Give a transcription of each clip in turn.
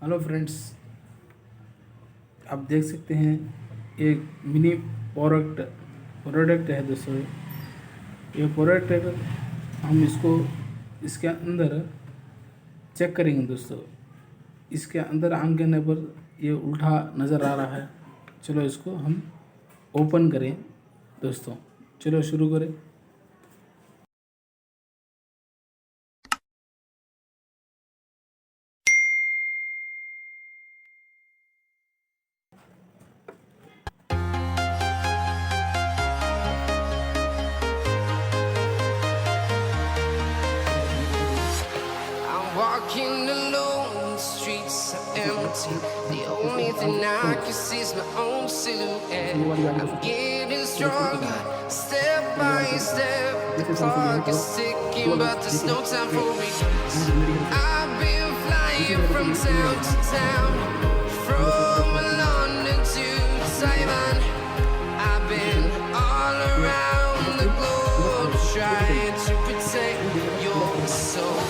Hello friends, आप देख सकते हैं एक मिनी प्रोडक्ट है दोस्तों। ये प्रोडक्ट हम इसके अंदर चेक करेंगे दोस्तों। इसके अंदर आम करने पर ये उल्टा नज़र आ रहा है। चलो इसको हम ओपन करें दोस्तों। चलो शुरू करें। Walking alone, the streets are empty. The only thing I can see is my own silhouette. I'm getting stronger, step by step. The clock is ticking, but there's no time for me. I've been flying from town to town, from London to Taiwan. I've been all around the globe, trying to protect your soul.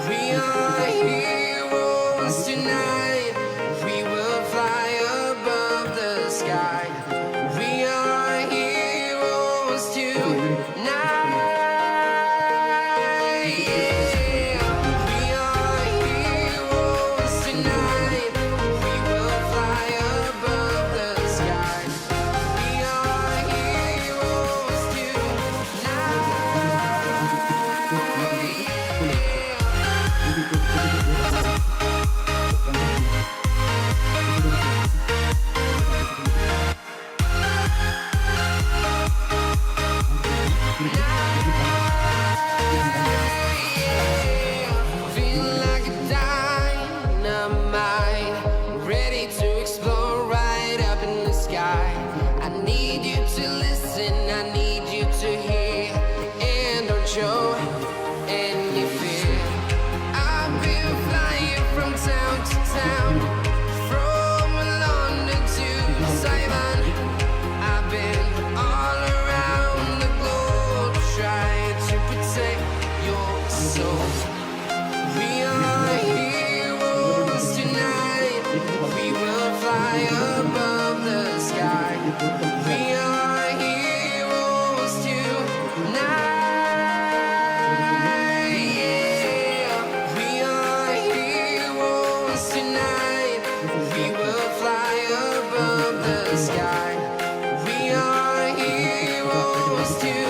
We are heroes tonight. We will fly above the sky. We are heroes tonight. Yeah. We are heroes tonight. We will fly above the sky. We are heroes Feel like a dynamite, ready to explore right up in the sky. I need you to listen, I need you to hear, and don't show any fear. I've been flying from town to town, from London to Taiwan. I've been all around the globe, trying to protect your soul. We are heroes tonight. We will fly above the sky. We are heroes tonight. Yeah. We are heroes tonight. We will fly above the sky. We are heroes tonight.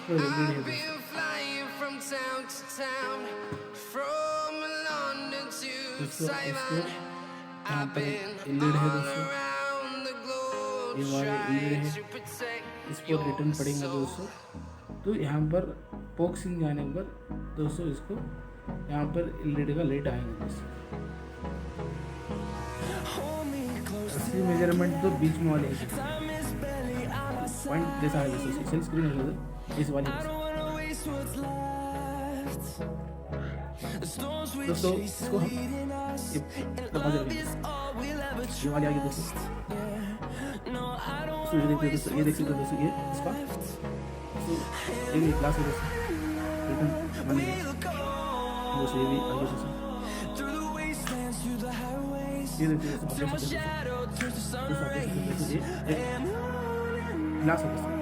I've been flying from town to town, from London to Taiwan. I've been all around the globe, trying to protect इसको your return पड़ेगा soul. दोस्तों। तो यहाँ पर boxing जाने पर दोस्तों इसको यहाँ पर एलईडी का लाइट आएंगे दोस्तों। असली मेजरमेंट तो बीच में वाले पॉइंट जैसा है दोस्तों। सेल स्क्रीन है इस वाले दोस्तों। इसको हम ये वाले आगे दोस्तों। ये देख सकते हो दोस्तों ये इसका ये क्लास है दोस्तों। रिटर्न बनेगा दोस्तों। ये भी आगे दोस्तों। ये देखिए दोस्तों ये ग्लास है दोस्तों।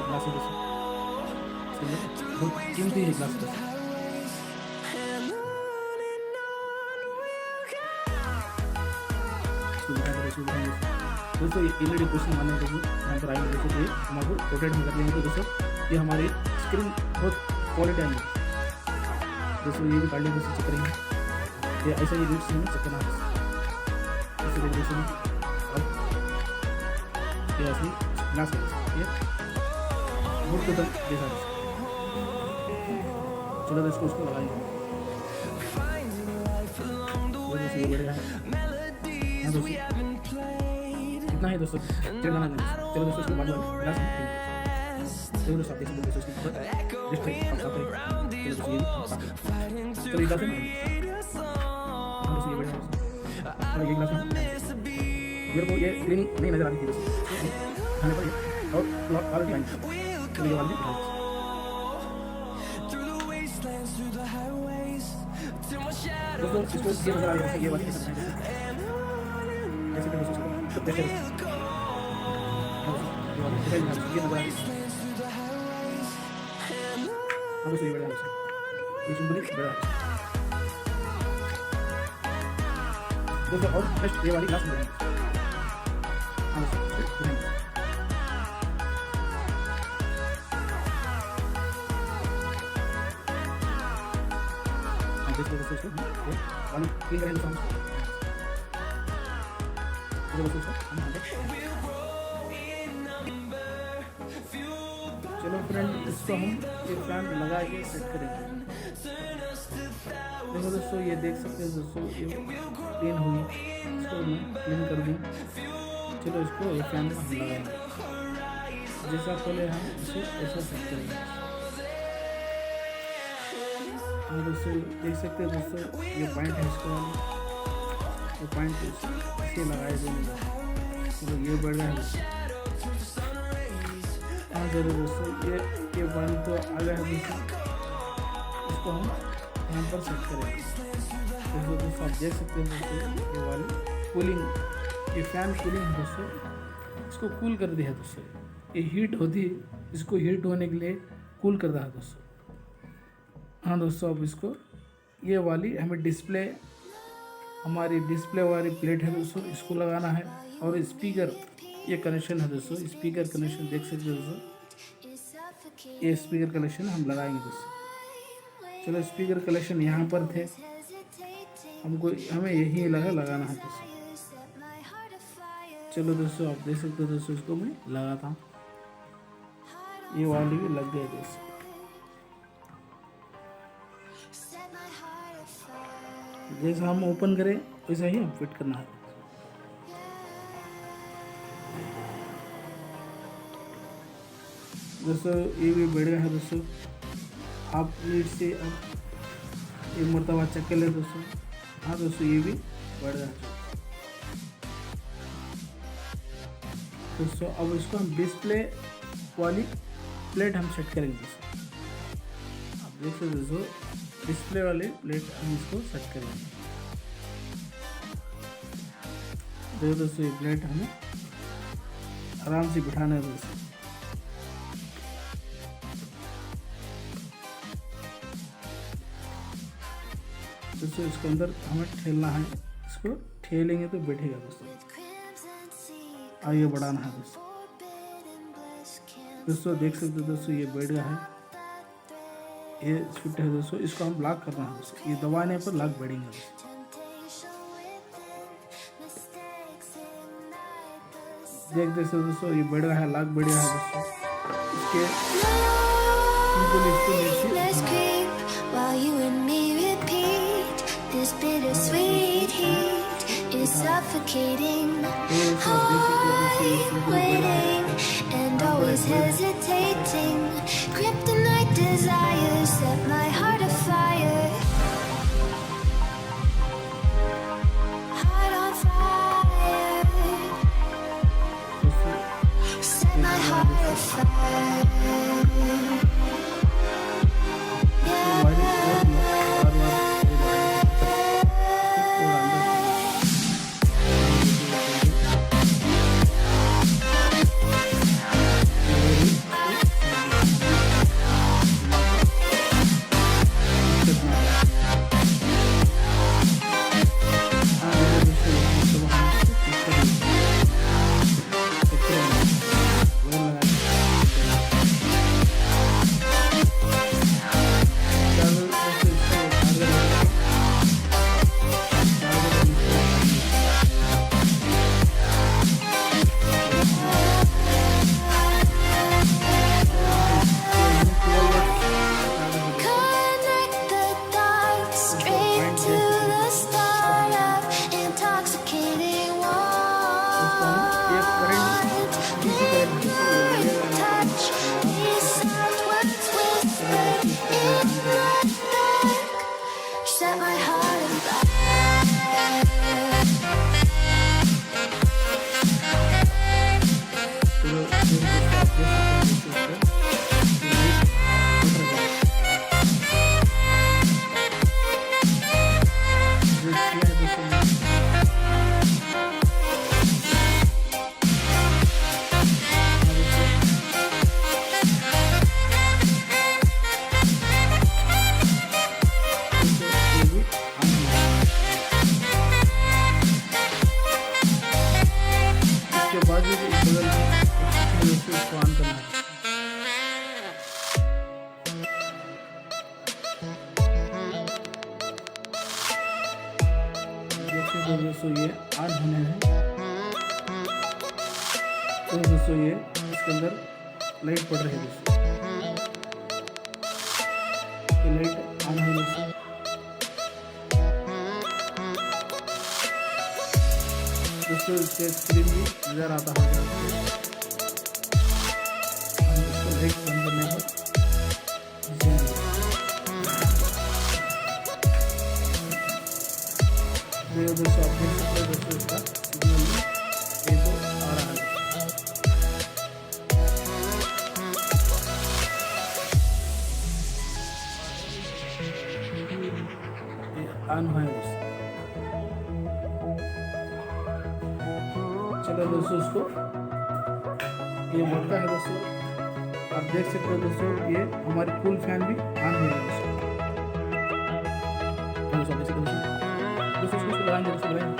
ग्लास है दोस्तों। बहुत कीमती है ग्लास दोस्तों। दोस्तों एलईडी क्वेश्चन मानने के लिए यहाँ पर आएंगे दोस्तों। ये हमारे रोटेट में कर लेंगे तो दोस्तों ये हमारी स्क्रीन बहुत क्वालिटी आएंगी। दोस्तों ये भी काट लिया दोस्तों, चेक करेंगे ये ऐसा ये रूट से हमें चेक करना है दोस्तों। दोस्तों और ये ऐसे ग्लास है ये रूट को तक देखा दोस्तों। चलो दोस्तों उसको लगाएंगे दोस्तों, ये बढ़िया है। हाँ दोस्तों इतना ही दोस्तों, चलो दोस्तों इसको बाद में ग्लास में चलो दोस्तों आप देख सकते हो दोस्तों इसके ऊपर लिस्ट है आप साफ करें। चलो दोस्तों ये ग्लास है। हाँ दोस्तों ये बढ़िया है दोस्तों। और ये ग्लास में मेरे को ये ग्रीन नहीं नजर आ रही थी दोस्तों, खाने पर ये और वाल भी आएंगे। चलो ये वाल भी दोस्तों इसको ये नजर आ रही है ये वाली कैसे बनाएंगे जैसे कि दोस्तों इसको कैसे ये नजर आ रही है। हाँ दोस्तों ये बढ़िया है ये सिंपली बढ़िया है दोस्तों। और नेक्स्ट ये वाली ग्लास में हाँ दोस्तों देखिए दोस्तों इसको वाली क्लीन करें दोस्तों। चलो फ्रेंड इसको हम ये फैन लगा के सेट करेंगे। देखो दोस्तों ये देख सकते हैं दोस्तों ये क्लीन हुई, इसको मैं क्लीन कर दूँ। चलो इसको ये फैन में हम लगाएंगे जैसा पहले हम इसे ऐसा सेट करेंगे। हाँ दोस्तों देख सकते हैं दोस्तों ये पॉइंट है इसको ये पॉइंट इसे लगाए देंगे। चलो ये बढ़ रहा है दोस्तों। हाँ जरूर दोस्तों ये पॉइंट तो आ गया है दोस्तों, इसको हम यहाँ पर सेट करेंगे। दोस्तों आप देख सकते हैं दोस्तों ये वाली कूलिंग ये फैन कूलिंग है दोस्तों, इसको कूल कर दिया है दोस्तों। ये हीट होती इसको हीट होने के लिए कूल कर रहा है दोस्तों। हाँ दोस्तों अब इसको ये वाली हमें डिस्प्ले हमारी डिस्प्ले वाली प्लेट है दोस्तों, इसको लगाना है। और स्पीकर ये कनेक्शन है दोस्तों, स्पीकर कनेक्शन देख सकते हो दोस्तों, ये स्पीकर कनेक्शन हम लगाएंगे दोस्तों। चलो स्पीकर कनेक्शन यहाँ पर थे, हमें यही लगाना है दोस्तों। चलो दोस्तों आप देख सकते हो दोस्तों इसको मैं लगा था, ये वाली भी लग गई दोस्तों। जैसा हम ओपन करें वैसा ही हम फिट करना है। दोस्तों ये भी बढ़ गया है दोस्तों, आप नीट से अब एक मरतबा चेक कर ले दोस्तों। हाँ दोस्तों ये भी बढ़ गया है दोस्तों। अब इसको हम डिस्प्ले वाली प्लेट हम सेट करेंगे दोस्तों। आप देख सकते दोस्तों डिस्प्ले वाले प्लेट हम इसको सेट करेंगे। देखो दोस्तों ये प्लेट हमें आराम से बिठाना है दोस्तों। दोस्तों इसके अंदर हमें ठेलना है, इसको ठेलेंगे तो बैठेगा दोस्तों। आगे बढ़ाना है दोस्तों। दोस्तों देख सकते हो दोस्तों ये बैठ गया है, ये फिट है दोस्तों। इसको हम लॉक करना है दोस्तों, ये दबाने पर लॉक बढ़ेंगे दोस्तों। देख सकते दोस्तों ये बढ़ रहा है, लॉक बढ़ रहा है दोस्तों। इसके सिंपल इसको नीचे This bittersweet heat is suffocating. I'm waiting and always hesitating. Kryptonite desires set my heart afire. Heart on fire. Set my heart afire. से तो दोस्तों ये ऑन होने हैं। तो दोस्तों ये इसके अंदर लाइट पड़ रही है दोस्तों, ये लाइट ऑन है दोस्तों। दोस्तों इसके स्क्रीन भी नज़र आता होगा। हम इसको लाइट बंद करने पर दोस्तों आप देख सकते हो दोस्तों इसका सिग्नल ये तो आ रहा है। ये ऑन है दोस्तों। चलो दोस्तों इसको ये मोड का है दोस्तों, आप देख सकते हो दोस्तों ये हमारी कूल फैन भी ऑन हो रहा है दोस्तों। दोस्तों इसको लगाएंगे दोस्तों, लगाएंगे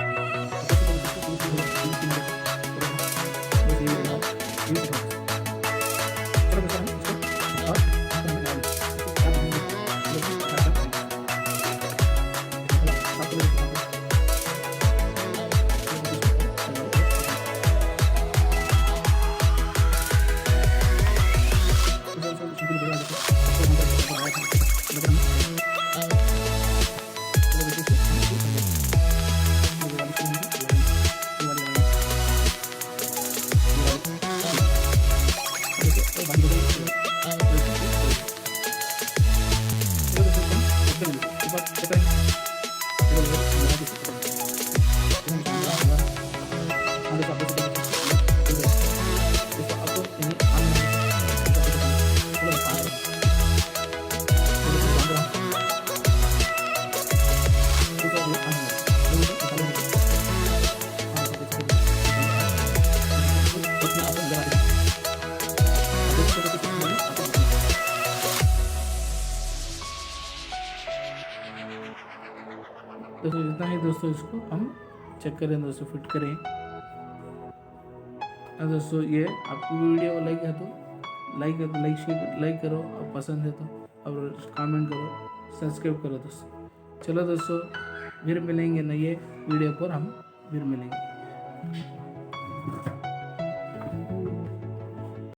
दोस्तों इतना ही दोस्तों, इसको हम चेक करें दोस्तों, फिट करें। दोस्तों ये आपको वीडियो लाइक है तो लाइक शेयर लाइक करो, और पसंद है तो और कमेंट करो, सब्सक्राइब करो दोस्तों। चलो दोस्तों फिर मिलेंगे नए वीडियो पर, हम फिर मिलेंगे।